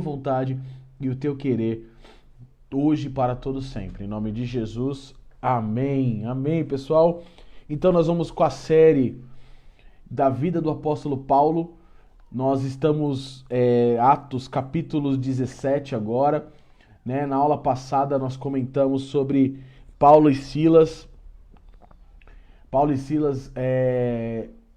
vontade e o teu querer, hoje e para todo sempre. Em nome de Jesus, amém. Amém, pessoal. Então nós vamos com a série da vida do apóstolo Paulo. Nós estamos Atos capítulo 17 agora, né? Na aula passada nós comentamos sobre Paulo e Silas. Paulo e Silas,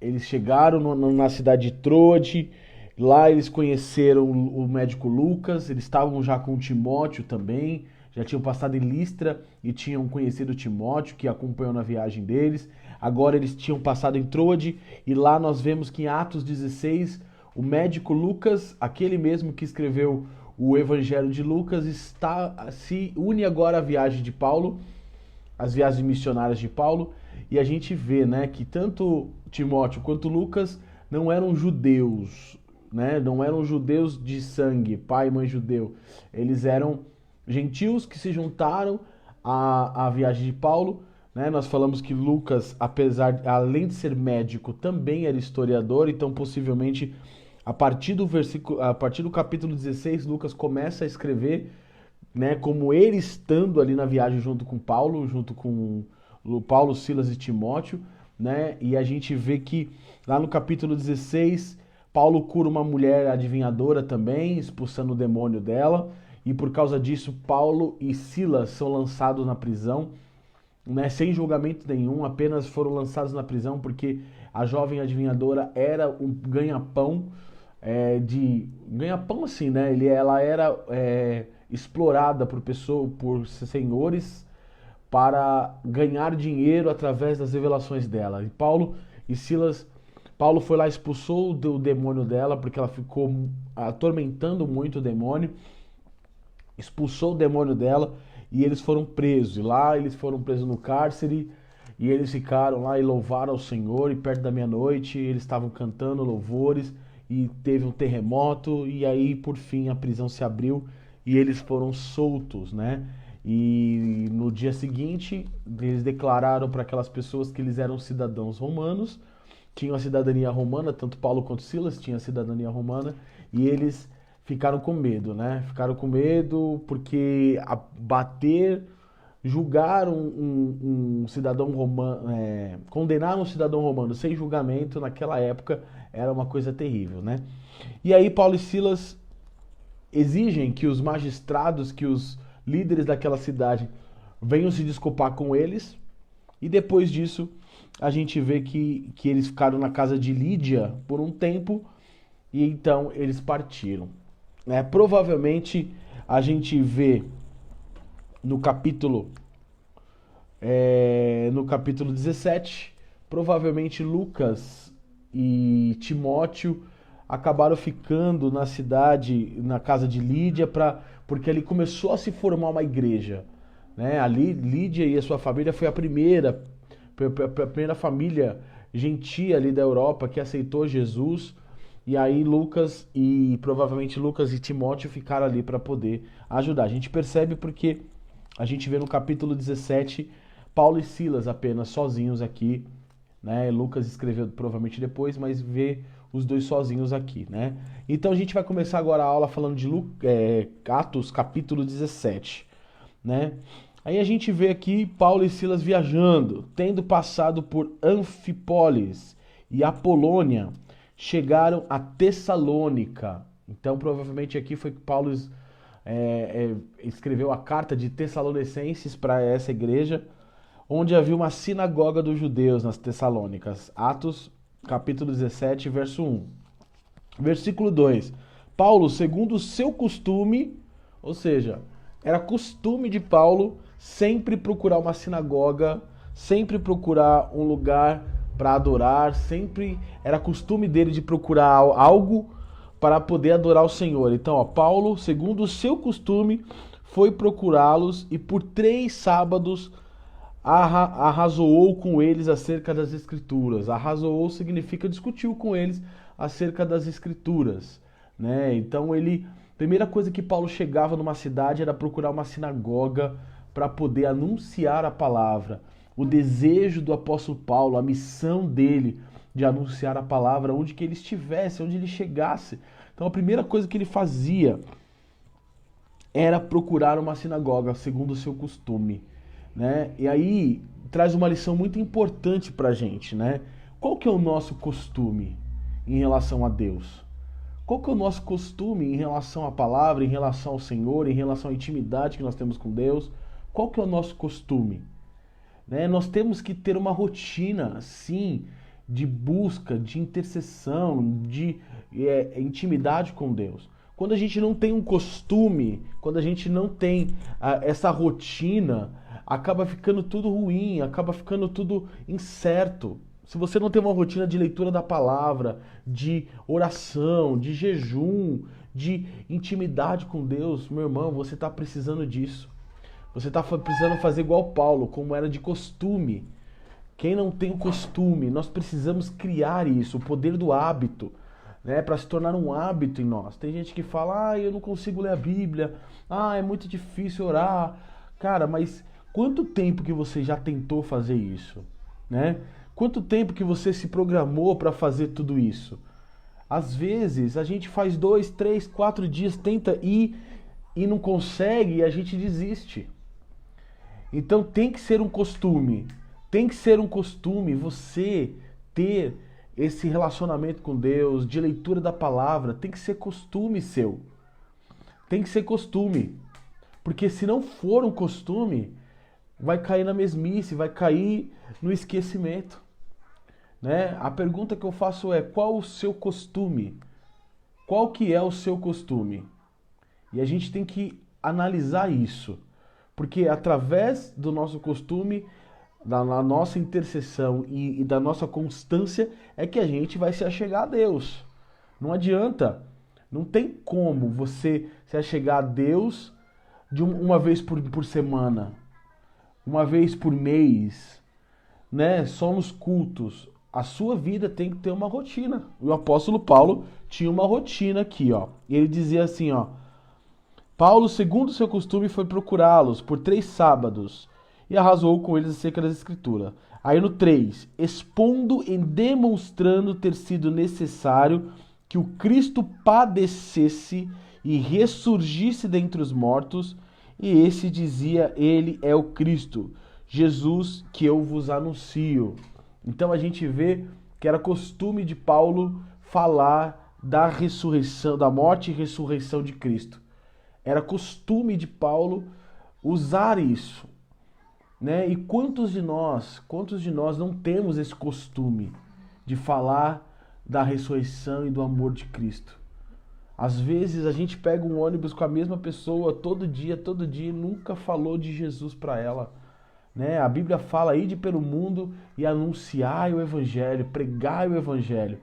eles chegaram na cidade de Troade. Lá eles conheceram o médico Lucas, eles estavam já com Timóteo também, já tinham passado em Listra e tinham conhecido Timóteo, que acompanhou na viagem deles. Agora eles tinham passado em Troade e lá nós vemos que em Atos 16, o médico Lucas, aquele mesmo que escreveu o Evangelho de Lucas, se une agora à viagem de Paulo, as viagens missionárias de Paulo, e a gente vê, né, que tanto Timóteo quanto Lucas não eram judeus, né? Não eram judeus de sangue, pai e mãe judeu. Eles eram gentios que se juntaram à viagem de Paulo, né? Nós falamos que Lucas, além de ser médico, também era historiador, então possivelmente a partir do capítulo 16, Lucas começa a escrever, né, como ele estando ali na viagem junto com Paulo, junto com Paulo, Silas e Timóteo, né? E a gente vê que lá no capítulo 16 Paulo cura uma mulher adivinhadora também, expulsando o demônio dela, e por causa disso Paulo e Silas são lançados na prisão, né, sem julgamento nenhum, apenas foram lançados na prisão porque a jovem adivinhadora era um ganha-pão, ganha-pão assim, né? Ela era explorada por senhores para ganhar dinheiro através das revelações dela. E Paulo foi lá e expulsou o demônio dela, porque ela ficou atormentando muito o demônio, expulsou o demônio dela e eles foram presos. E lá eles foram presos no cárcere e eles ficaram lá e louvaram ao Senhor, e perto da meia-noite eles estavam cantando louvores e teve um terremoto e aí por fim a prisão se abriu e eles foram soltos, né? E no dia seguinte eles declararam para aquelas pessoas que eles eram cidadãos romanos, tinham a cidadania romana, tanto Paulo quanto Silas tinham a cidadania romana, e eles ficaram com medo, né? Ficaram com medo porque julgar um cidadão romano, condenar um cidadão romano sem julgamento naquela época era uma coisa terrível, né? E aí Paulo e Silas exigem que os magistrados, que os líderes daquela cidade venham se desculpar com eles, e depois disso a gente vê que eles ficaram na casa de Lídia por um tempo e então eles partiram. Provavelmente a gente vê no capítulo 17, provavelmente Lucas e Timóteo acabaram ficando na cidade, na casa de Lídia, porque ali começou a se formar uma igreja, né? Ali Lídia e a sua família foi a primeira família gentia ali da Europa que aceitou Jesus, e aí provavelmente Lucas e Timóteo ficaram ali para poder ajudar. A gente percebe porque a gente vê no capítulo 17 Paulo e Silas apenas sozinhos aqui, né? Lucas escreveu provavelmente depois, mas vê os dois sozinhos aqui, né? Então a gente vai começar agora a aula falando de Atos capítulo 17, né? Aí a gente vê aqui Paulo e Silas viajando, tendo passado por Anfípolis e Apolônia, chegaram a Tessalônica. Então provavelmente aqui foi que Paulo escreveu a carta de Tessalonicenses para essa igreja, onde havia uma sinagoga dos judeus nas Tessalônicas. Atos capítulo 17, verso 1. Versículo 2. Paulo, segundo o seu costume, ou seja, era costume de Paulo sempre procurar uma sinagoga, sempre procurar um lugar para adorar, sempre era costume dele de procurar algo para poder adorar o Senhor. Então, Paulo, segundo o seu costume, foi procurá-los e por 3 sábados arrazoou com eles acerca das Escrituras. Arrazoou significa discutiu com eles acerca das Escrituras, né? Então primeira coisa que Paulo chegava numa cidade era procurar uma sinagoga para poder anunciar a palavra. O desejo do apóstolo Paulo, a missão dele de anunciar a palavra onde que ele estivesse, onde ele chegasse. Então a primeira coisa que ele fazia era procurar uma sinagoga, segundo o seu costume, né? E aí traz uma lição muito importante pra gente, né? Qual que é o nosso costume em relação a Deus? Qual que é o nosso costume em relação à palavra, em relação ao Senhor, em relação à intimidade que nós temos com Deus? Qual que é o nosso costume? Né? Nós temos que ter uma rotina, sim, de busca, de intercessão, de intimidade com Deus. Quando a gente não tem um costume, quando a gente não tem essa rotina, acaba ficando tudo ruim, acaba ficando tudo incerto. Se você não tem uma rotina de leitura da palavra, de oração, de jejum, de intimidade com Deus, meu irmão, você está precisando disso. Você está precisando fazer igual Paulo, como era de costume. Quem não tem o costume, nós precisamos criar isso, o poder do hábito, né, para se tornar um hábito em nós. Tem gente que fala, eu não consigo ler a Bíblia, é muito difícil orar. Cara, mas quanto tempo que você já tentou fazer isso, né? Quanto tempo que você se programou para fazer tudo isso? Às vezes a gente faz 2, 3, 4 dias, tenta ir e não consegue e a gente desiste. Então tem que ser um costume. Tem que ser um costume você ter esse relacionamento com Deus, de leitura da palavra. Tem que ser costume seu. Tem que ser costume. Porque se não for um costume, vai cair na mesmice, vai cair no esquecimento. Né? A pergunta que eu faço é, qual o seu costume? Qual que é o seu costume? E a gente tem que analisar isso. Porque através do nosso costume, da nossa intercessão e da nossa constância, é que a gente vai se achegar a Deus. Não adianta. Não tem como você se achegar a Deus de uma vez por semana, uma vez por mês, né? Só nos cultos. A sua vida tem que ter uma rotina. O apóstolo Paulo tinha uma rotina aqui, ó. Ele dizia assim, ó: Paulo, segundo seu costume, foi procurá-los por 3 sábados e arrasou com eles acerca das Escrituras. Aí no 3, expondo e demonstrando ter sido necessário que o Cristo padecesse e ressurgisse dentre os mortos, e esse dizia, ele é o Cristo, Jesus que eu vos anuncio. Então a gente vê que era costume de Paulo falar da ressurreição, da morte e ressurreição de Cristo. Era costume de Paulo usar isso, né? E quantos de nós não temos esse costume de falar da ressurreição e do amor de Cristo? Às vezes a gente pega um ônibus com a mesma pessoa todo dia, e nunca falou de Jesus para ela. Né? A Bíblia fala, ide pelo mundo e anunciai o Evangelho, pregai o Evangelho.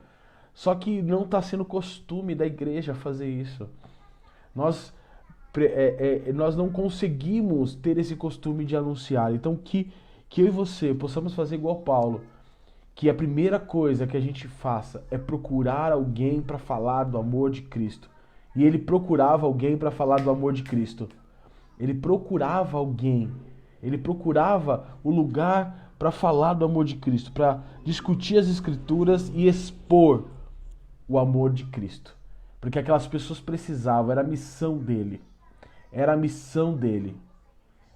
Só que não está sendo costume da igreja fazer isso. Nós não conseguimos ter esse costume de anunciar. Então que eu e você possamos fazer igual Paulo. Que a primeira coisa que a gente faça é procurar alguém para falar do amor de Cristo. E ele procurava alguém para falar do amor de Cristo. Ele procurava alguém. Ele procurava o lugar para falar do amor de Cristo, para discutir as Escrituras e expor o amor de Cristo. Porque aquelas pessoas precisavam, era a missão dele. Era a missão dele.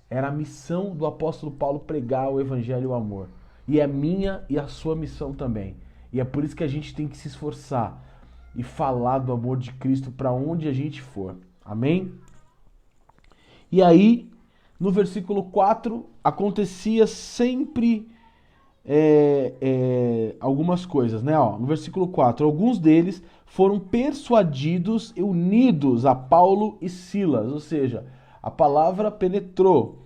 Era a missão do apóstolo Paulo pregar o Evangelho e o amor. E é minha e a sua missão também. E é por isso que a gente tem que se esforçar e falar do amor de Cristo para onde a gente for. Amém? E aí, no versículo 4, acontecia sempre algumas coisas, né? Ó, no versículo 4, alguns deles foram persuadidos e unidos a Paulo e Silas, ou seja, a palavra penetrou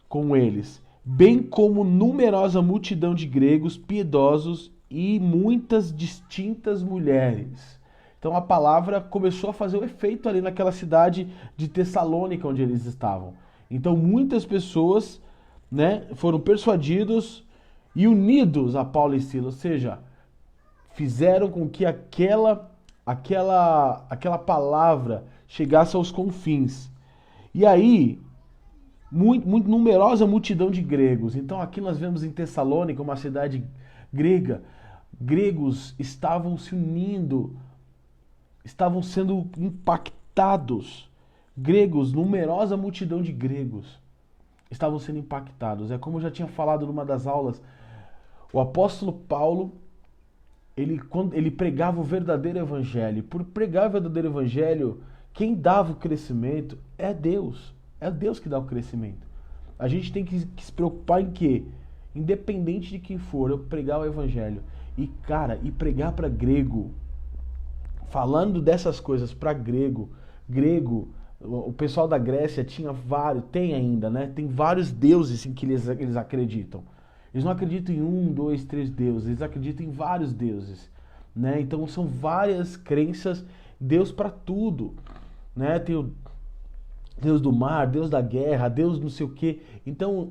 com eles, bem como numerosa multidão de gregos piedosos e muitas distintas mulheres. Então a palavra começou a fazer o efeito ali naquela cidade de Tessalônica onde eles estavam. Então muitas pessoas, né, foram persuadidos e unidos a Paulo e Silas, ou seja, fizeram com que aquela palavra chegasse aos confins. E aí, muito numerosa multidão de gregos. Então aqui nós vemos em Tessalônica, uma cidade grega, gregos estavam se unindo, estavam sendo impactados Gregos, numerosa multidão de gregos estavam sendo impactados. É como eu já tinha falado numa das aulas, o apóstolo Paulo, quando ele pregava o verdadeiro evangelho. Por pregar o verdadeiro evangelho, quem dava o crescimento é Deus. É Deus que dá o crescimento. A gente tem que se preocupar em quê? Independente de quem for, eu pregar o evangelho. E, cara, pregar para grego, falando dessas coisas para grego, o pessoal da Grécia tinha vários, tem ainda, né? Tem vários deuses em que eles acreditam. Eles não acreditam em 1, 2, 3 deuses, eles acreditam em vários deuses, né? Então são várias crenças, Deus para tudo, né? Tem o Deus do mar, Deus da guerra, Deus não sei o quê. Então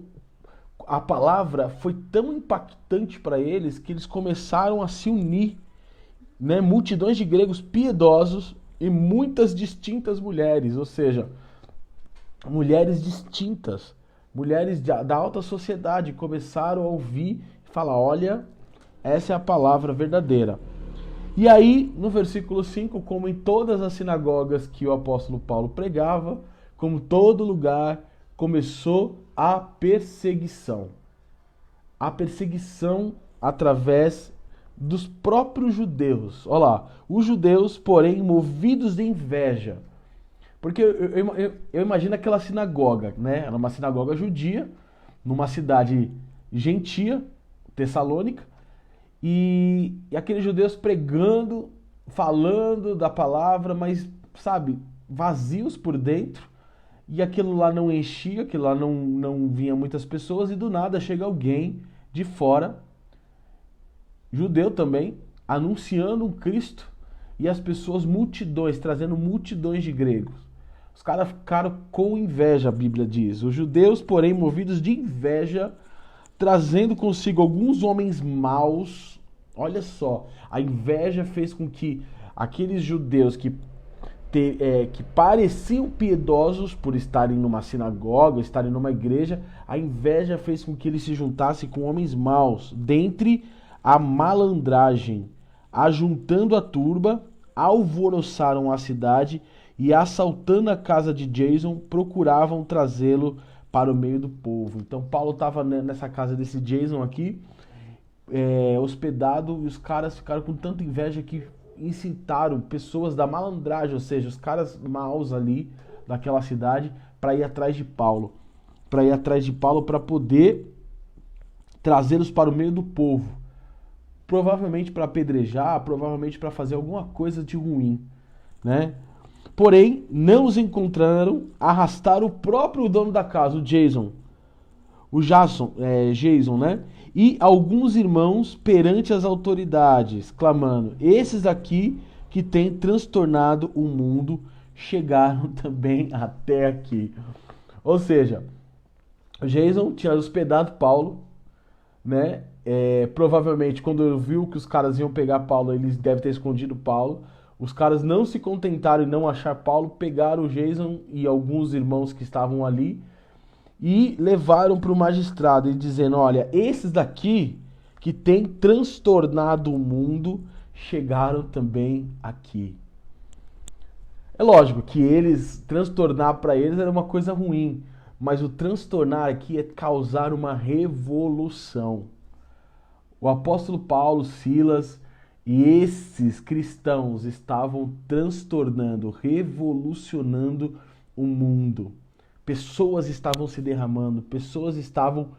a palavra foi tão impactante para eles que eles começaram a se unir, né? Multidões de gregos piedosos e muitas distintas mulheres, ou seja, mulheres distintas. Mulheres da alta sociedade começaram a ouvir e falar, olha, essa é a palavra verdadeira. E aí, no versículo 5, como em todas as sinagogas que o apóstolo Paulo pregava, como todo lugar, começou a perseguição. A perseguição através dos próprios judeus. Olha lá, os judeus, porém, movidos de inveja. Porque eu imagino aquela sinagoga, né? Era uma sinagoga judia, numa cidade gentia, Tessalônica, e aqueles judeus pregando, falando da palavra, mas, sabe, vazios por dentro, e aquilo lá não enchia, aquilo lá não vinha muitas pessoas, e do nada chega alguém de fora, judeu também, anunciando um Cristo, e as pessoas, multidões, trazendo multidões de gregos. Os caras ficaram com inveja, a Bíblia diz. Os judeus, porém, movidos de inveja, trazendo consigo alguns homens maus. Olha só, a inveja fez com que aqueles judeus que pareciam piedosos por estarem numa sinagoga, estarem numa igreja, a inveja fez com que eles se juntassem com homens maus, dentre a malandragem, ajuntando a turba, alvoroçaram a cidade e, assaltando a casa de Jason, procuravam trazê-lo para o meio do povo. Então Paulo estava nessa casa desse Jason aqui, hospedado, e os caras ficaram com tanta inveja que incitaram pessoas da malandragem, ou seja, os caras maus ali daquela cidade, para ir atrás de Paulo. Para poder trazê-los para o meio do povo. Provavelmente para apedrejar, provavelmente para fazer alguma coisa de ruim, né? Porém, não os encontraram, arrastaram o próprio dono da casa, o Jason, né? E alguns irmãos perante as autoridades, clamando, esses aqui que têm transtornado o mundo, chegaram também até aqui. Ou seja, o Jason tinha hospedado Paulo, né? Provavelmente quando viu que os caras iam pegar Paulo, eles devem ter escondido Paulo. Os caras não se contentaram em não achar Paulo, pegaram o Jason e alguns irmãos que estavam ali e levaram para o magistrado, e dizendo, olha, esses daqui que têm transtornado o mundo, chegaram também aqui. É lógico que transtornar para eles era uma coisa ruim, mas o transtornar aqui é causar uma revolução. O apóstolo Paulo, Silas e esses cristãos estavam transtornando, revolucionando o mundo. Pessoas estavam se derramando, pessoas estavam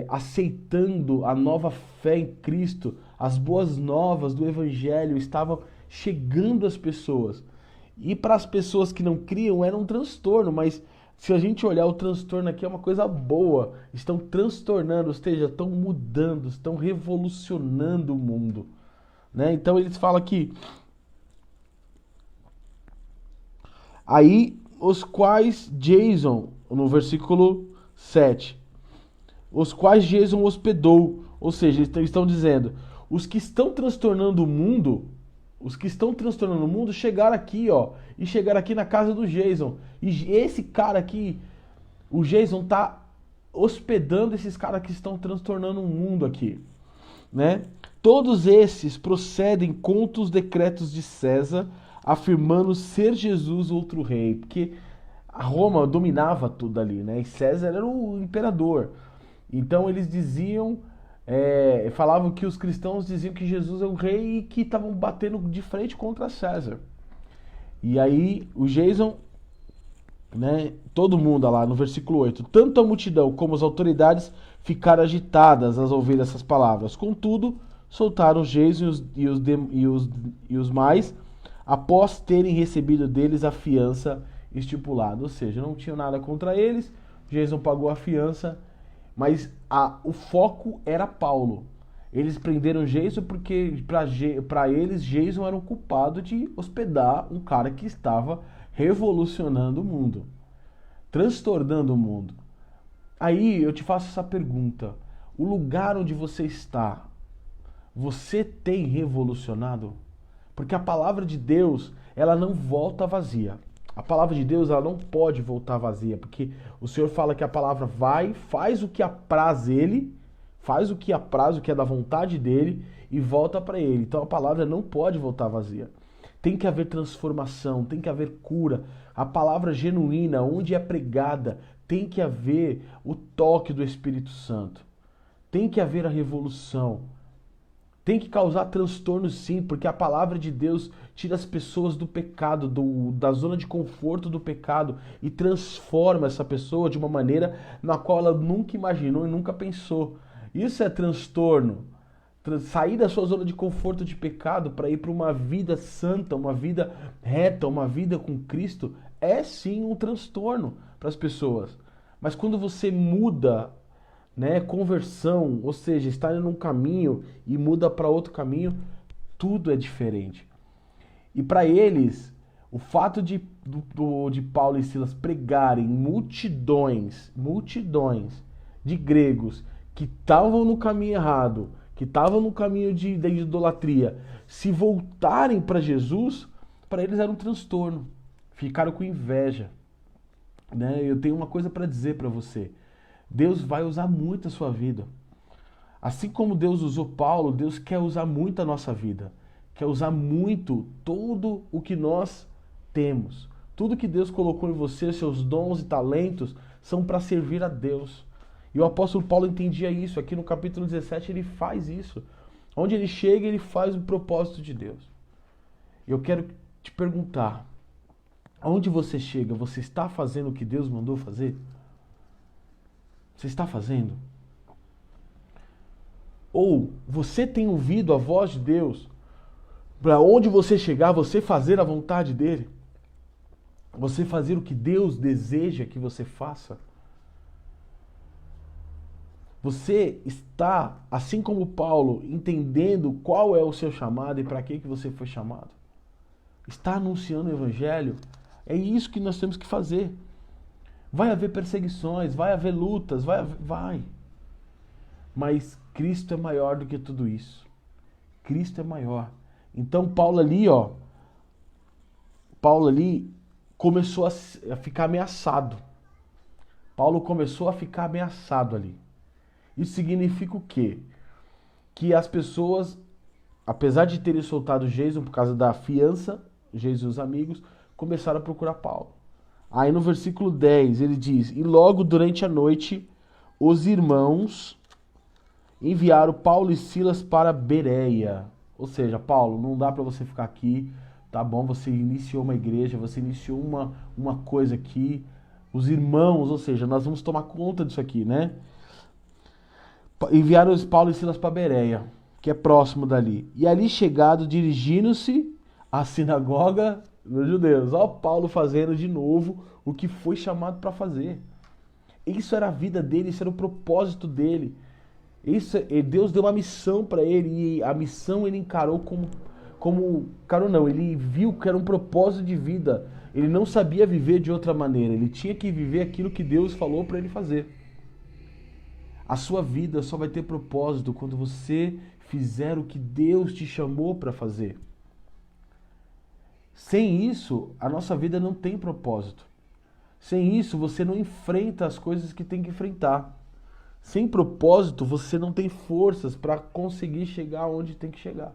aceitando a nova fé em Cristo, as boas novas do Evangelho estavam chegando às pessoas. E para as pessoas que não criam era um transtorno, mas se a gente olhar o transtorno aqui é uma coisa boa. Estão transtornando, ou seja, estão mudando, estão revolucionando o mundo, né? Então eles falam aqui, aí os quais Jason, no versículo 7, os quais Jason hospedou, ou seja, eles estão dizendo, os que estão transtornando o mundo, chegaram aqui, ó, e chegaram aqui na casa do Jason. E esse cara aqui, o Jason tá hospedando esses caras que estão transtornando o mundo aqui, né? Todos esses procedem contra os decretos de César, afirmando ser Jesus outro rei, porque a Roma dominava tudo ali, né? E César era o imperador. Então eles diziam, falavam que os cristãos diziam que Jesus é o rei e que estavam batendo de frente contra César. E aí o Jason, né, todo mundo lá no versículo 8, tanto a multidão como as autoridades ficaram agitadas ao ouvir essas palavras. Contudo, soltaram Jason e os mais, após terem recebido deles a fiança estipulada. Ou seja, não tinham nada contra eles, Jason pagou a fiança, mas o foco era Paulo. Eles prenderam Jason porque para eles Jason era um culpado de hospedar um cara que estava revolucionando o mundo, transtornando o mundo. Aí eu te faço essa pergunta: o lugar onde você está, você tem revolucionado? Porque a palavra de Deus, ela não volta vazia. A palavra de Deus, ela não pode voltar vazia, porque o Senhor fala que a palavra vai, faz o que apraz ele, faz o que apraz, o que é da vontade dele e volta para ele. Então a palavra não pode voltar vazia. Tem que haver transformação, tem que haver cura. A palavra genuína, onde é pregada, tem que haver o toque do Espírito Santo. Tem que haver a revolução. Tem que causar transtorno sim, porque a palavra de Deus tira as pessoas do pecado, da zona de conforto do pecado e transforma essa pessoa de uma maneira na qual ela nunca imaginou e nunca pensou. Isso é transtorno. Sair da sua zona de conforto de pecado para ir para uma vida santa, uma vida reta, uma vida com Cristo, é sim um transtorno para as pessoas. Mas quando você muda, né, conversão, ou seja, está em um caminho e muda para outro caminho, tudo é diferente. E para eles, o fato de Paulo e Silas pregarem multidões de gregos que estavam no caminho errado, que estavam no caminho da idolatria, se voltarem para Jesus, para eles era um transtorno. Ficaram com inveja. Né? Eu tenho uma coisa para dizer para você. Deus vai usar muito a sua vida. Assim como Deus usou Paulo, Deus quer usar muito a nossa vida. Quer usar muito tudo o que nós temos. Tudo que Deus colocou em você, seus dons e talentos, são para servir a Deus. E o apóstolo Paulo entendia isso. Aqui no capítulo 17 ele faz isso. Onde ele chega, ele faz o propósito de Deus. Eu quero te perguntar, aonde você chega, você está fazendo o que Deus mandou fazer? Você está fazendo? Ou você tem ouvido a voz de Deus para onde você chegar, você fazer a vontade dele? Você fazer o que Deus deseja que você faça? Você está, assim como Paulo, entendendo qual é o seu chamado e para que você foi chamado? Está anunciando o evangelho? É isso que nós temos que fazer. Vai haver perseguições, vai haver lutas, vai. Mas Cristo é maior do que tudo isso. Cristo é maior. Então Paulo ali começou a ficar ameaçado. Paulo começou a ficar ameaçado ali. Isso significa o quê? Que as pessoas, apesar de terem soltado Jason por causa da fiança, Jason e os amigos, começaram a procurar Paulo. Aí no versículo 10 ele diz: e logo durante a noite os irmãos enviaram Paulo e Silas para Bereia. Ou seja, Paulo, não dá para você ficar aqui, tá bom? Você iniciou uma igreja, você iniciou uma coisa aqui. Os irmãos, ou seja, nós vamos tomar conta disso aqui, né? Enviaram os Paulo e Silas para Bereia, que é próximo dali. E ali chegado, dirigindo-se à sinagoga dos judeus. Ó, Paulo fazendo de novo o que foi chamado para fazer. Isso era a vida dele, isso era o propósito dele. Deus deu uma missão para ele e a missão ele encarou ele viu que era um propósito de vida. Ele não sabia viver de outra maneira, ele tinha que viver aquilo que Deus falou para ele fazer. A sua vida só vai ter propósito quando você fizer o que Deus te chamou para fazer. Sem isso, a nossa vida não tem propósito. Sem isso, você não enfrenta as coisas que tem que enfrentar. Sem propósito, você não tem forças para conseguir chegar onde tem que chegar.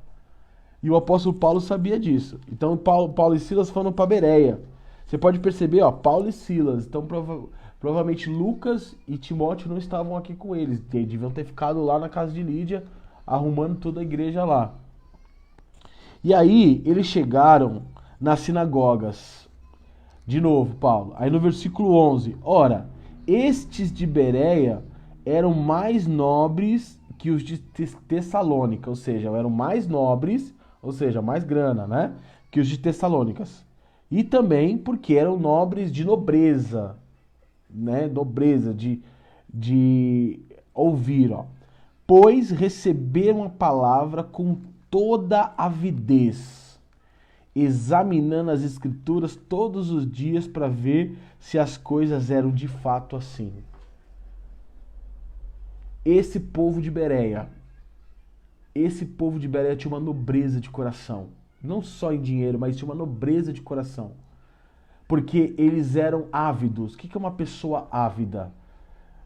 E o apóstolo Paulo sabia disso. Então Paulo e Silas foram para Bereia. Você pode perceber, ó, Paulo e Silas. Então provavelmente Lucas e Timóteo não estavam aqui com eles. Eles deviam ter ficado lá na casa de Lídia, arrumando toda a igreja lá. E aí eles chegaram nas sinagogas. De novo, Paulo. Aí no versículo 11. Ora, estes de Bereia eram mais nobres que os de Tessalônica. Ou seja, eram mais nobres, ou seja, mais grana, né? Que os de Tessalônicas. E também porque eram nobres de nobreza, né? Nobreza, de ouvir, ó. Pois receberam a palavra com toda avidez, examinando as escrituras todos os dias para ver se as coisas eram de fato assim. Esse povo de Bereia tinha uma nobreza de coração. Não só em dinheiro, mas tinha uma nobreza de coração. Porque eles eram ávidos. O que é uma pessoa ávida?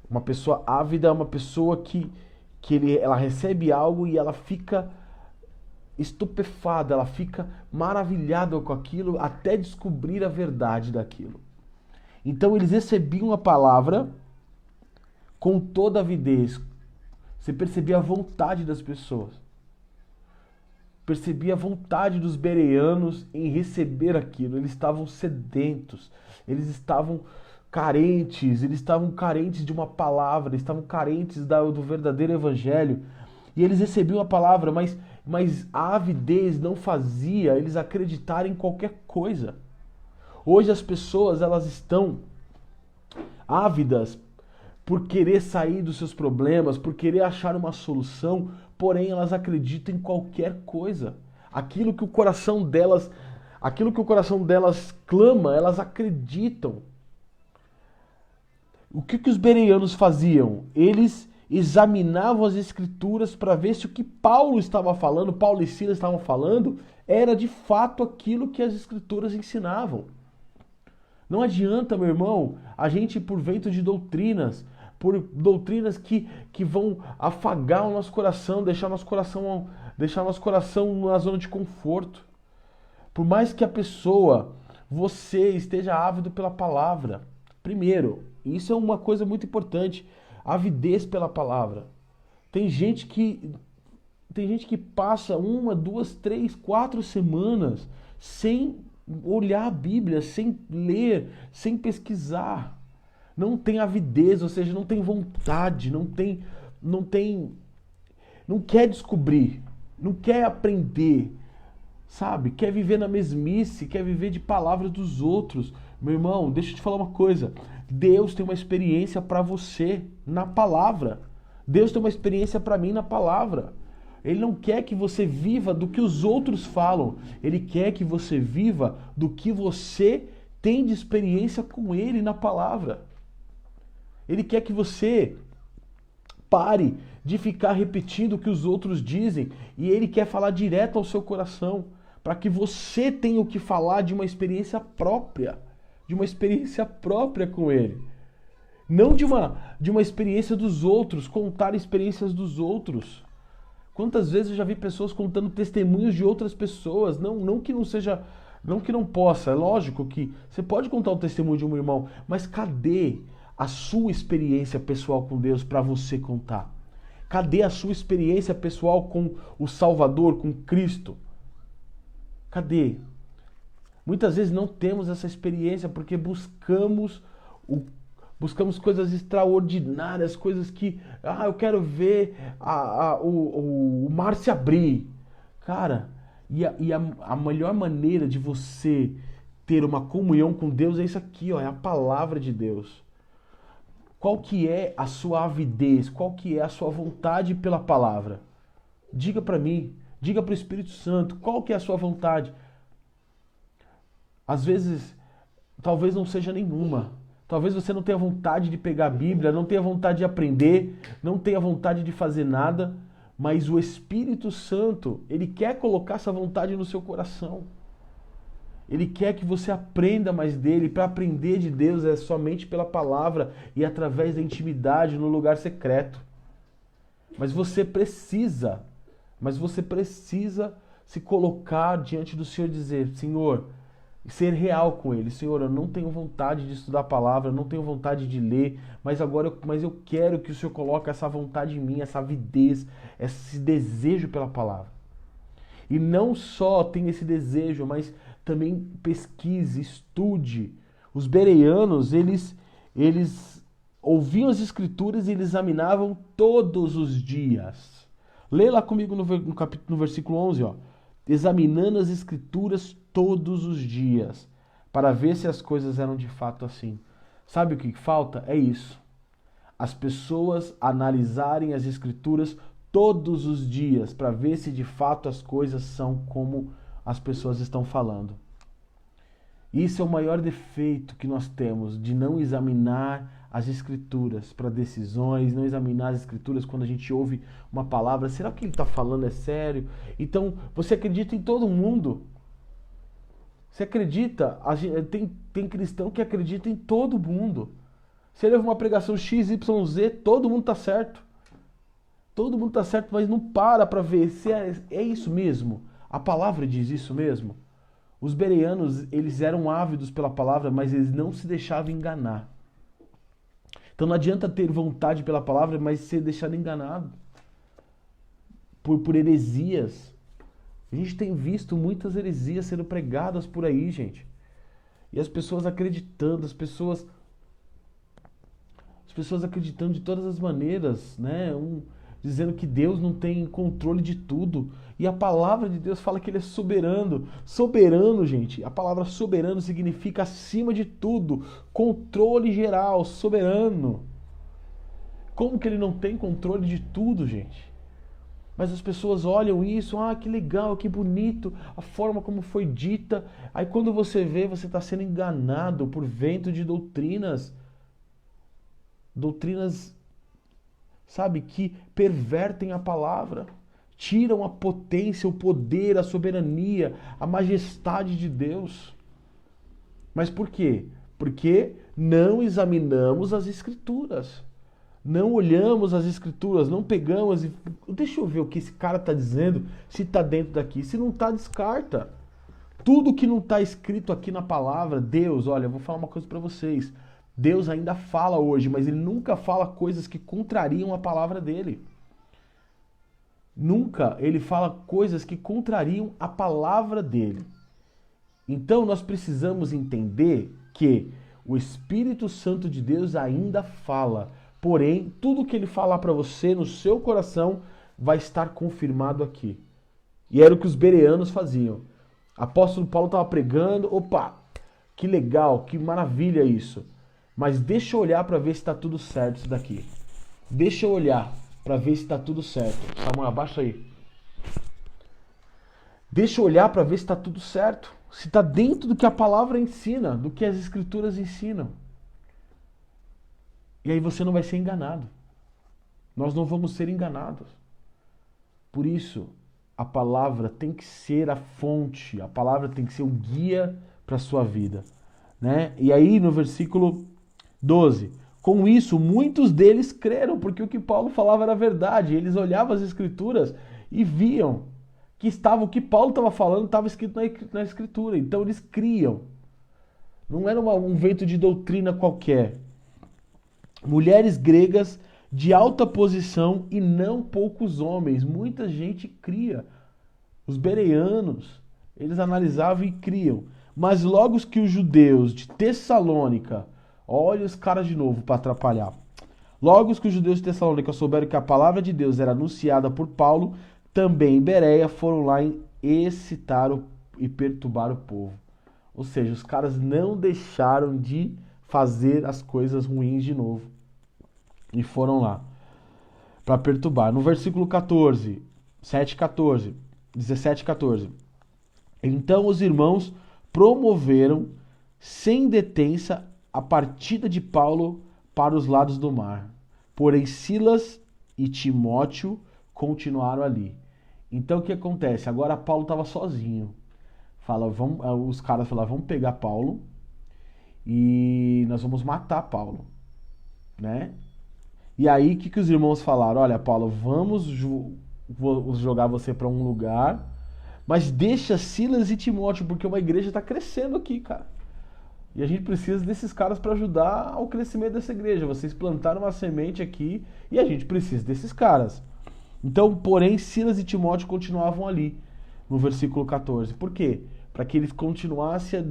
Uma pessoa ávida é uma pessoa que ela recebe algo e ela fica estupefada, ela fica maravilhada com aquilo até descobrir a verdade daquilo. Então eles recebiam a palavra com toda avidez. Você percebia a vontade das pessoas. Percebia a vontade dos bereanos em receber aquilo. Eles estavam sedentos, eles estavam carentes de uma palavra, eles estavam carentes do verdadeiro evangelho. E eles recebiam a palavra, mas a avidez não fazia eles acreditarem em qualquer coisa. Hoje as pessoas, elas estão ávidas por querer sair dos seus problemas, por querer achar uma solução, porém elas acreditam em qualquer coisa. Aquilo que o coração delas clama, elas acreditam. O que os bereanos faziam? Eles examinavam as escrituras para ver se o que Paulo estava falando, Paulo e Silas estavam falando, era de fato aquilo que as escrituras ensinavam. Não adianta, meu irmão, a gente por vento de doutrinas, por doutrinas que vão afagar o nosso coração, deixar nosso coração na zona de conforto. Por mais que a pessoa, você esteja ávido pela palavra. Primeiro, isso é uma coisa muito importante, avidez pela palavra. Tem gente que passa 1, 2, 3, 4 semanas sem olhar a Bíblia, sem ler, sem pesquisar. Não tem avidez, ou seja, não tem vontade, não quer descobrir, não quer aprender, sabe? Quer viver na mesmice, quer viver de palavras dos outros. Meu irmão, deixa eu te falar uma coisa. Deus tem uma experiência para você na palavra. Deus tem uma experiência para mim na palavra. Ele não quer que você viva do que os outros falam. Ele quer que você viva do que você tem de experiência com Ele na palavra. Ele quer que você pare de ficar repetindo o que os outros dizem e Ele quer falar direto ao seu coração, para que você tenha o que falar de uma experiência própria com Ele. Não de uma experiência dos outros, contar experiências dos outros. Quantas vezes eu já vi pessoas contando testemunhos de outras pessoas, não que não seja, não que não possa, é lógico que você pode contar o testemunho de um irmão, mas cadê a sua experiência pessoal com Deus para você contar? Cadê a sua experiência pessoal com o Salvador, com Cristo? Cadê? Muitas vezes não temos essa experiência porque buscamos coisas extraordinárias, coisas que, eu quero ver o mar se abrir. Cara, a melhor maneira de você ter uma comunhão com Deus é isso aqui, ó, é a palavra de Deus. Qual que é a sua avidez? Qual que é a sua vontade pela palavra? Diga para mim, diga para o Espírito Santo, qual que é a sua vontade? Às vezes, talvez não seja nenhuma. Talvez você não tenha vontade de pegar a Bíblia, não tenha vontade de aprender, não tenha vontade de fazer nada, mas o Espírito Santo, Ele quer colocar essa vontade no seu coração. Ele quer que você aprenda mais dele. Para aprender de Deus é somente pela palavra e através da intimidade no lugar secreto. Mas você precisa se colocar diante do Senhor e dizer, Senhor, ser real com Ele. Senhor, eu não tenho vontade de estudar a palavra, eu não tenho vontade de ler, mas eu quero que o Senhor coloque essa vontade em mim, essa avidez, esse desejo pela palavra. E não só tem esse desejo, mas também pesquise, estude. Os bereanos, eles ouviam as escrituras e eles examinavam todos os dias. Lê lá comigo no versículo 11, ó. Examinando as escrituras todos os dias, para ver se as coisas eram de fato assim. Sabe o que falta? É isso. As pessoas analisarem as escrituras todos os dias, para ver se de fato as coisas são como as pessoas estão falando. Isso é o maior defeito que nós temos, de não examinar as escrituras para decisões, não examinar as escrituras quando a gente ouve uma palavra. Será que ele está falando é sério? Então, você acredita em todo mundo? Você acredita? Tem cristão que acredita em todo mundo. Você leva uma pregação XYZ, todo mundo está certo. Todo mundo está certo, mas não para ver se é isso mesmo. A palavra diz isso mesmo. Os bereanos, eles eram ávidos pela palavra, mas eles não se deixavam enganar. Então não adianta ter vontade pela palavra, mas ser deixado enganado por heresias. A gente tem visto muitas heresias sendo pregadas por aí, gente. E as pessoas acreditando, as pessoas acreditando de todas as maneiras, né? Dizendo que Deus não tem controle de tudo. E a palavra de Deus fala que Ele é soberano. Soberano, gente. A palavra soberano significa acima de tudo. Controle geral, soberano. Como que Ele não tem controle de tudo, gente? Mas as pessoas olham isso, que legal, que bonito, a forma como foi dita. Aí quando você vê, você está sendo enganado por vento de doutrinas. Doutrinas, sabe, que pervertem a palavra, tiram a potência, o poder, a soberania, a majestade de Deus. Mas por quê? Porque não examinamos as escrituras. Não olhamos as escrituras, não pegamos e... Deixa eu ver o que esse cara está dizendo, se está dentro daqui. Se não está, descarta. Tudo que não está escrito aqui na palavra, Deus, olha, eu vou falar uma coisa para vocês. Deus ainda fala hoje, mas Ele nunca fala coisas que contrariam a palavra dele. Nunca Ele fala coisas que contrariam a palavra dele. Então nós precisamos entender que o Espírito Santo de Deus ainda fala. Porém, tudo que Ele falar para você no seu coração vai estar confirmado aqui. E era o que os bereanos faziam. Apóstolo Paulo estava pregando, opa, que legal, que maravilha isso. Mas deixa eu olhar para ver se está tudo certo isso daqui. Deixa eu olhar para ver se está tudo certo. Samuel, abaixa aí. Deixa eu olhar para ver se está tudo certo. Se está dentro do que a palavra ensina, do que as escrituras ensinam. E aí você não vai ser enganado. Nós não vamos ser enganados. Por isso, a palavra tem que ser a fonte. A palavra tem que ser o guia para a sua vida. Né? E aí no versículo 12. Com isso, muitos deles creram, porque o que Paulo falava era verdade. Eles olhavam as escrituras e viam que o que Paulo estava falando estava escrito na escritura. Então eles criam. Não era um vento de doutrina qualquer. Mulheres gregas de alta posição e não poucos homens. Muita gente cria. Os bereanos, eles analisavam e criam. Mas logo que os judeus de Tessalônica, olha os caras de novo para atrapalhar. Logo que os judeus de Tessalônica souberam que a palavra de Deus era anunciada por Paulo, também em Bereia foram lá excitar e perturbar o povo. Ou seja, os caras não deixaram de fazer as coisas ruins de novo. E foram lá para perturbar. No versículo 14, 7:14, 17:14. Então os irmãos promoveram sem detença a partida de Paulo para os lados do mar. Porém Silas e Timóteo continuaram ali. Então o que acontece? Agora Paulo estava sozinho. Os caras falaram, vamos pegar Paulo e nós vamos matar Paulo, né? E aí o que os irmãos falaram? Olha, Paulo, vamos jogar você para um lugar, Mas deixa Silas e Timóteo, porque uma igreja está crescendo aqui, cara. E a gente precisa desses caras para ajudar ao crescimento dessa igreja. Vocês plantaram uma semente aqui e a gente precisa desses caras. Então, porém, Silas e Timóteo continuavam ali, no versículo 14. Por quê? Para que eles continuassem a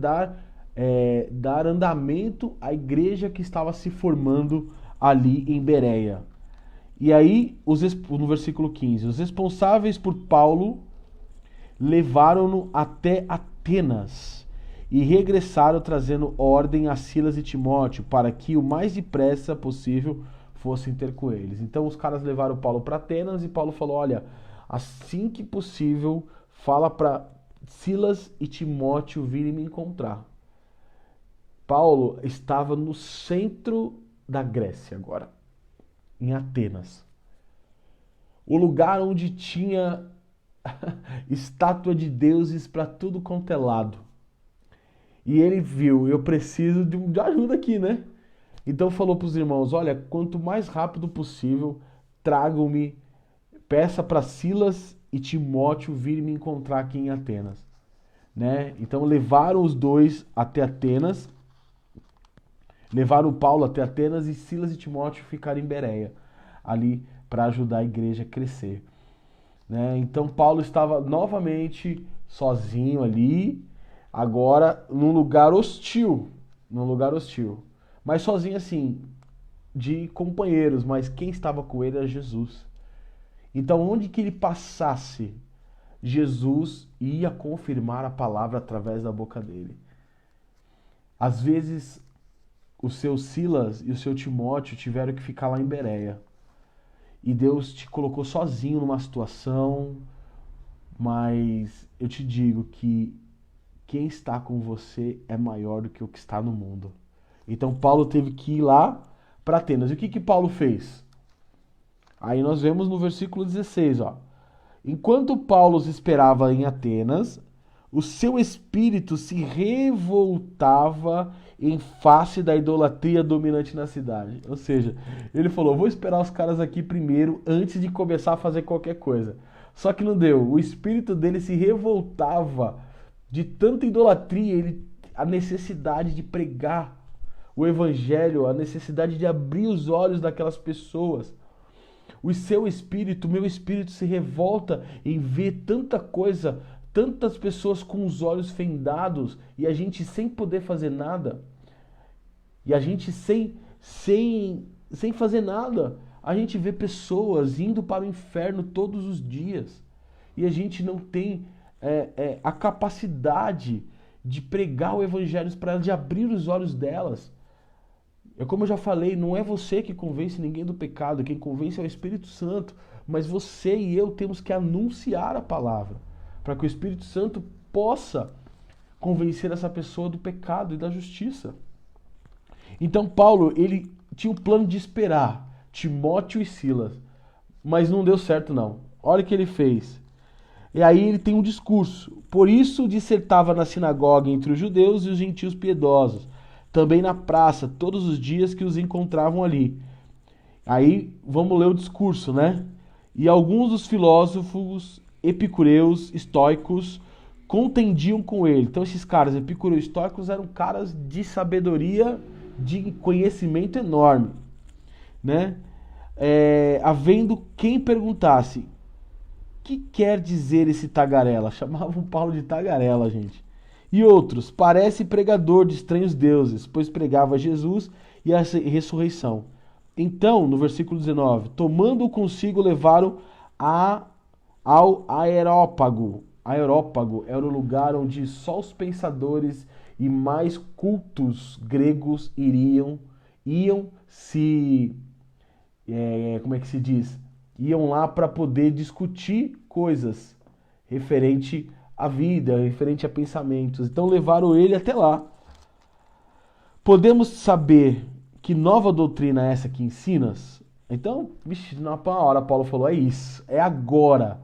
dar andamento à igreja que estava se formando ali em Bereia. E aí, no versículo 15, os responsáveis por Paulo levaram-no até Atenas e regressaram trazendo ordem a Silas e Timóteo para que o mais depressa possível fossem ter com eles. Então os caras levaram Paulo para Atenas e Paulo falou, olha, assim que possível, fala para Silas e Timóteo virem me encontrar. Paulo estava no centro da Grécia agora, em Atenas. O lugar onde tinha estátua de deuses para tudo quanto é lado. E ele viu, eu preciso de ajuda aqui, né? Então falou para os irmãos, olha, quanto mais rápido possível, tragam-me, peça para Silas e Timóteo virem me encontrar aqui em Atenas. Né? Então levaram os dois até Atenas, levaram Paulo até Atenas e Silas e Timóteo ficaram em Bereia, ali para ajudar a igreja a crescer. Né? Então Paulo estava novamente sozinho ali, agora num lugar hostil, mas sozinho assim, de companheiros, mas quem estava com ele era Jesus. Então onde que ele passasse, Jesus ia confirmar a palavra através da boca dele. Às vezes o seu Silas e o seu Timóteo tiveram que ficar lá em Bereia. E Deus te colocou sozinho numa situação, mas eu te digo que quem está com você é maior do que o que está no mundo. Então Paulo teve que ir lá para Atenas. E o que Paulo fez? Aí nós vemos no versículo 16, ó. Enquanto Paulo esperava em Atenas, o seu espírito se revoltava em face da idolatria dominante na cidade. Ou seja, ele falou, vou esperar os caras aqui primeiro, antes de começar a fazer qualquer coisa. Só que não deu. O espírito dele se revoltava de tanta idolatria, a necessidade de pregar o evangelho, a necessidade de abrir os olhos daquelas pessoas. O seu espírito, o meu espírito se revolta em ver tanta coisa, tantas pessoas com os olhos fendados e a gente sem poder fazer nada. E a gente sem fazer nada. A gente vê pessoas indo para o inferno todos os dias. E a gente não tem a capacidade de pregar o evangelho para elas, de abrir os olhos delas. É como eu já falei, não é você que convence ninguém do pecado, quem convence é o Espírito Santo. Mas você e eu temos que anunciar a palavra, para que o Espírito Santo possa convencer essa pessoa do pecado e da justiça. Então Paulo, ele tinha o plano de esperar Timóteo e Silas, mas não deu certo não. Olha o que ele fez. E aí ele tem um discurso. Por isso dissertava na sinagoga entre os judeus e os gentios piedosos, também na praça, todos os dias que os encontravam ali. Aí vamos ler o discurso, né? E alguns dos filósofos epicureus, estoicos, contendiam com ele. Então esses caras epicureus e estoicos eram caras de sabedoria, de conhecimento enorme, né? Havendo quem perguntasse, que quer dizer esse tagarela? Chamavam Paulo de tagarela, gente. E outros, parece pregador de estranhos deuses, pois pregava Jesus e a ressurreição. Então, no versículo 19, tomando-o consigo, levaram ao Areópago. Areópago era o lugar onde só os pensadores e mais cultos gregos iam lá para poder discutir coisas referente à vida, referente a pensamentos. Então levaram ele até lá. Podemos saber que nova doutrina é essa que ensinas? Então, na hora Paulo falou, é isso, é agora.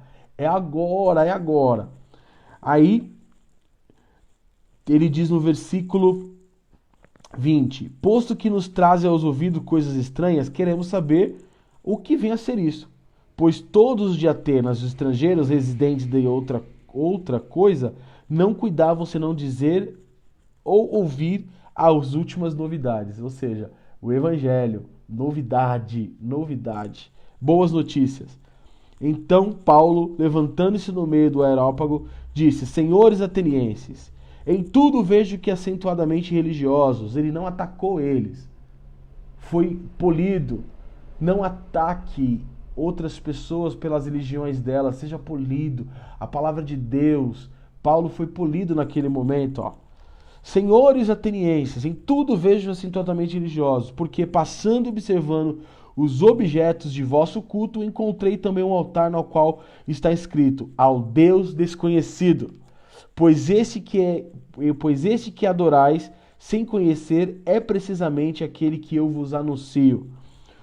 Aí, ele diz no versículo 20, posto que nos trazem aos ouvidos coisas estranhas, queremos saber o que vem a ser isso. Pois todos os de Atenas, os estrangeiros residentes de outra coisa, não cuidavam senão dizer ou ouvir as últimas novidades. Ou seja, o evangelho, novidade, novidade, boas notícias. Então Paulo, levantando-se no meio do areópago, disse: Senhores atenienses, em tudo vejo que acentuadamente religiosos. Ele não atacou eles. Foi polido. Não ataque outras pessoas pelas religiões delas. Seja polido. A palavra de Deus. Paulo foi polido naquele momento. Ó. Senhores atenienses, em tudo vejo acentuadamente religiosos, porque passando e observando os objetos de vosso culto, encontrei também um altar no qual está escrito: ao Deus desconhecido. Pois este que adorais sem conhecer é precisamente aquele que eu vos anuncio.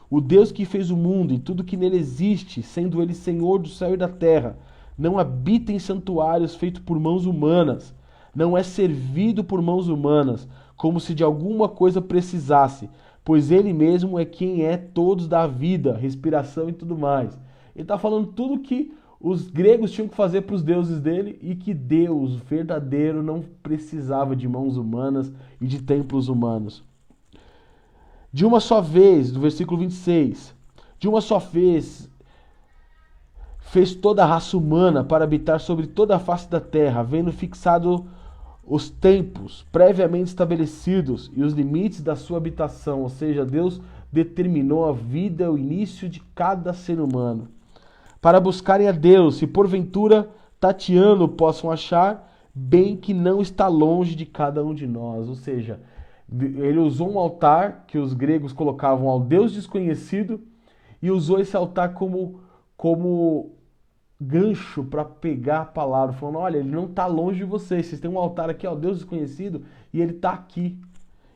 O Deus que fez o mundo e tudo que nele existe, sendo ele Senhor do céu e da terra, não habita em santuários feitos por mãos humanas, não é servido por mãos humanas, como se de alguma coisa precisasse, pois ele mesmo é quem é todos da vida, respiração e tudo mais. Ele está falando tudo que os gregos tinham que fazer para os deuses dele e que Deus verdadeiro não precisava de mãos humanas e de templos humanos. De uma só vez, do versículo 26, de uma só vez fez toda a raça humana para habitar sobre toda a face da terra, havendo fixado os tempos previamente estabelecidos e os limites da sua habitação, ou seja, Deus determinou a vida, o início de cada ser humano, para buscarem a Deus, se porventura tateando possam achar, bem que não está longe de cada um de nós. Ou seja, ele usou um altar que os gregos colocavam ao Deus desconhecido e usou esse altar como gancho para pegar a palavra, falando: olha, ele não está longe de vocês, vocês têm um altar aqui, ó, Deus desconhecido, e ele está aqui.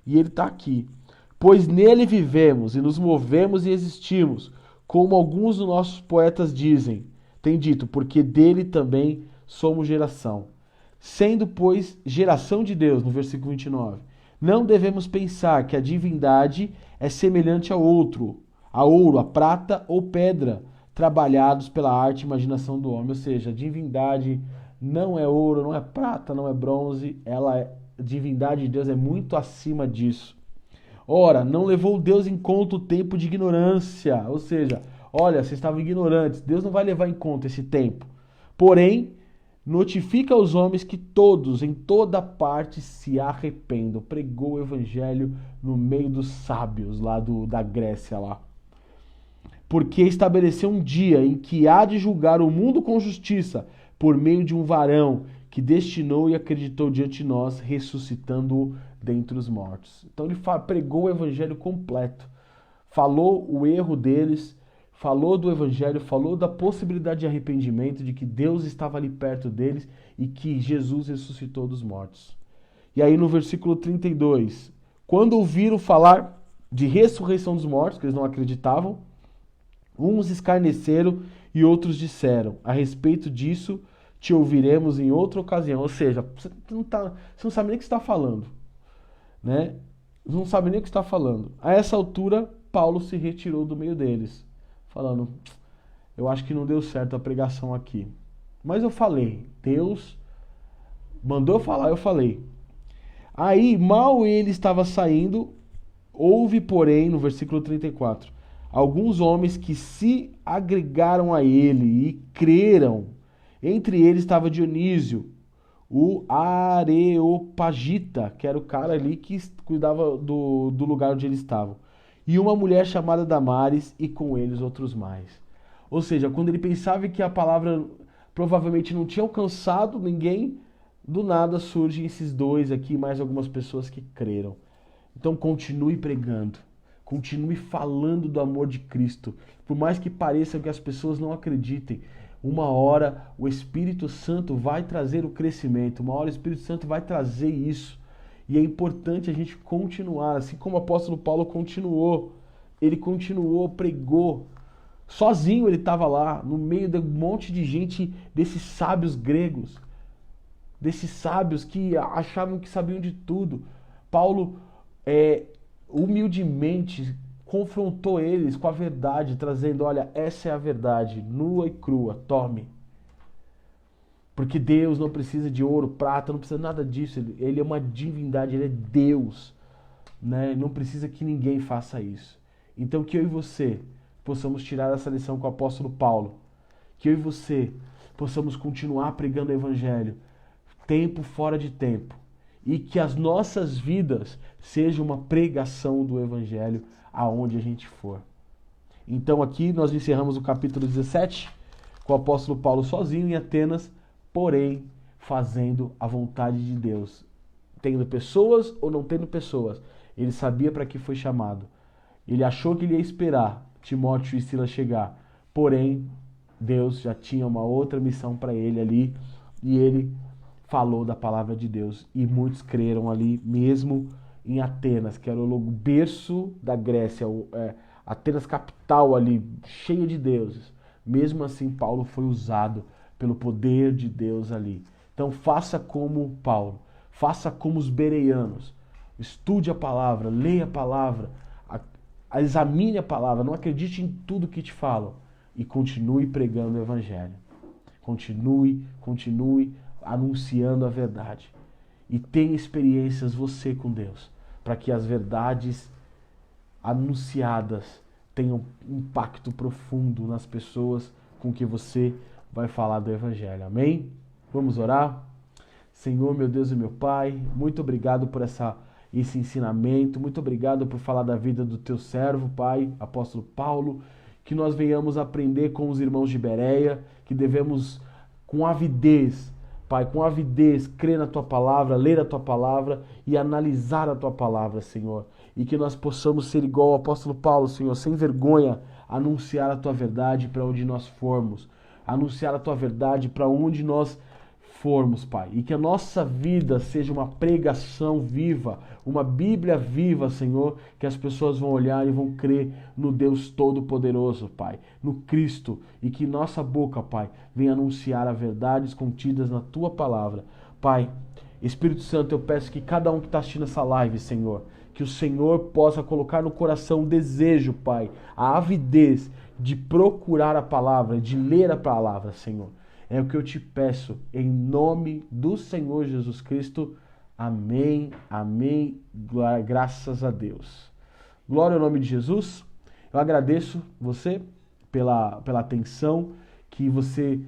E ele está aqui. Pois nele vivemos e nos movemos e existimos, como alguns dos nossos poetas têm dito, porque dele também somos geração. Sendo, pois, geração de Deus, no versículo 29, não devemos pensar que a divindade é semelhante a ouro, a prata ou pedra, trabalhados pela arte e imaginação do homem. Ou seja, a divindade não é ouro, não é prata, não é bronze, a divindade de Deus é muito acima disso. Ora, não levou Deus em conta o tempo de ignorância, ou seja, olha, vocês estavam ignorantes, Deus não vai levar em conta esse tempo. Porém, notifica aos homens que todos, em toda parte, se arrependam. Pregou o evangelho no meio dos sábios lá da Grécia lá. Porque estabeleceu um dia em que há de julgar o mundo com justiça, por meio de um varão que destinou e acreditou diante de nós, ressuscitando-o dentre os mortos. Então ele pregou o evangelho completo, falou o erro deles, falou do evangelho, falou da possibilidade de arrependimento, de que Deus estava ali perto deles e que Jesus ressuscitou dos mortos. E aí no versículo 32, quando ouviram falar de ressurreição dos mortos, que eles não acreditavam, uns escarneceram e outros disseram: a respeito disso te ouviremos em outra ocasião. Ou seja, você não sabe nem o que está falando, né? Não sabe nem o que está falando. A essa altura, Paulo se retirou do meio deles, falando: eu acho que não deu certo a pregação aqui. Mas eu falei, Deus mandou eu falar, eu falei. Aí, mal ele estava saindo, houve, porém, no versículo 34, alguns homens que se agregaram a ele e creram. Entre eles estava Dionísio, o Areopagita, que era o cara ali que cuidava do lugar onde eles estavam, e uma mulher chamada Damares, e com eles outros mais. Ou seja, quando ele pensava que a palavra provavelmente não tinha alcançado ninguém, do nada surgem esses dois aqui, mais algumas pessoas que creram. Então continue pregando. Continue falando do amor de Cristo. Por mais que pareça que as pessoas não acreditem, uma hora o Espírito Santo vai trazer o crescimento. Uma hora o Espírito Santo vai trazer isso. E é importante a gente continuar. Assim como o apóstolo Paulo continuou. Ele continuou, pregou. Sozinho ele estava lá, no meio de um monte de gente, desses sábios gregos. Desses sábios que achavam que sabiam de tudo. Paulo humildemente confrontou eles com a verdade, trazendo: olha, essa é a verdade, nua e crua, tome. Porque Deus não precisa de ouro, prata, não precisa nada disso. Ele é uma divindade, ele é Deus, né? Não precisa que ninguém faça isso. Então que eu e você possamos tirar essa lição com o apóstolo Paulo. Que eu e você possamos continuar pregando o evangelho, tempo fora de tempo. E que as nossas vidas sejam uma pregação do evangelho aonde a gente for. Então aqui nós encerramos o capítulo 17 com o apóstolo Paulo sozinho em Atenas, porém fazendo a vontade de Deus. Tendo pessoas ou não tendo pessoas, ele sabia para que foi chamado. Ele achou que ele ia esperar Timóteo e Silas chegar, porém Deus já tinha uma outra missão para ele ali e ele falou da palavra de Deus e muitos creram ali mesmo em Atenas, que era o berço da Grécia, Atenas capital ali, cheia de deuses. Mesmo assim, Paulo foi usado pelo poder de Deus ali. Então faça como Paulo, faça como os bereanos, estude a palavra, leia a palavra, examine a palavra, não acredite em tudo que te falam e continue pregando o evangelho. Continue anunciando a verdade. E tenha experiências você com Deus, para que as verdades anunciadas tenham um impacto profundo nas pessoas com que você vai falar do evangelho. Amém? Vamos orar? Senhor, meu Deus e meu Pai, muito obrigado por esse ensinamento, muito obrigado por falar da vida do teu servo, Pai, apóstolo Paulo, que nós venhamos aprender com os irmãos de Bereia, que devemos com avidez, Pai, com avidez, crer na Tua Palavra, ler a Tua Palavra e analisar a Tua Palavra, Senhor. E que nós possamos ser igual ao apóstolo Paulo, Senhor, sem vergonha, anunciar a Tua verdade para onde nós formos. Anunciar a Tua verdade para onde nós formos, Pai. E que a nossa vida seja uma pregação viva, uma Bíblia viva, Senhor, que as pessoas vão olhar e vão crer no Deus Todo-Poderoso, Pai, no Cristo, e que nossa boca, Pai, venha anunciar as verdades contidas na Tua Palavra. Pai, Espírito Santo, eu peço que cada um que está assistindo essa live, Senhor, que o Senhor possa colocar no coração o desejo, Pai, a avidez de procurar a palavra, de ler a palavra, Senhor. É o que eu te peço, em nome do Senhor Jesus Cristo. Amém, amém, graças a Deus. Glória ao nome de Jesus. Eu agradeço você pela atenção, que você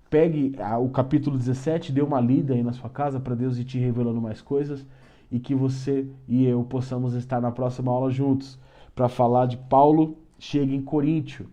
pegue o capítulo 17, dê uma lida aí na sua casa para Deus ir te revelando mais coisas e que você e eu possamos estar na próxima aula juntos para falar de Paulo chega em Coríntio.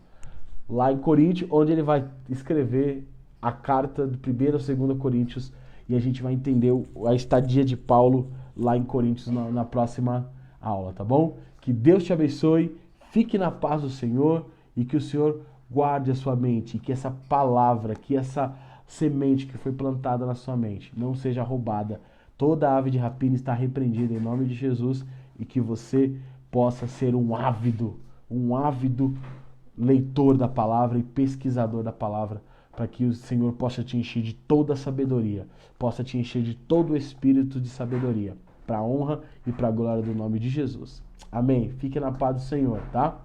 Lá em Coríntio, onde ele vai escrever a carta do 1º ou 2º Coríntios, e a gente vai entender a estadia de Paulo lá em Coríntios na próxima aula, tá bom? Que Deus te abençoe, fique na paz do Senhor e que o Senhor guarde a sua mente, e que essa palavra, que essa semente que foi plantada na sua mente não seja roubada. Toda ave de rapina está repreendida em nome de Jesus e que você possa ser um ávido leitor da palavra e pesquisador da palavra, para que o Senhor possa te encher de toda a sabedoria, possa te encher de todo o espírito de sabedoria, para a honra e para a glória do nome de Jesus. Amém. Fique na paz do Senhor, tá?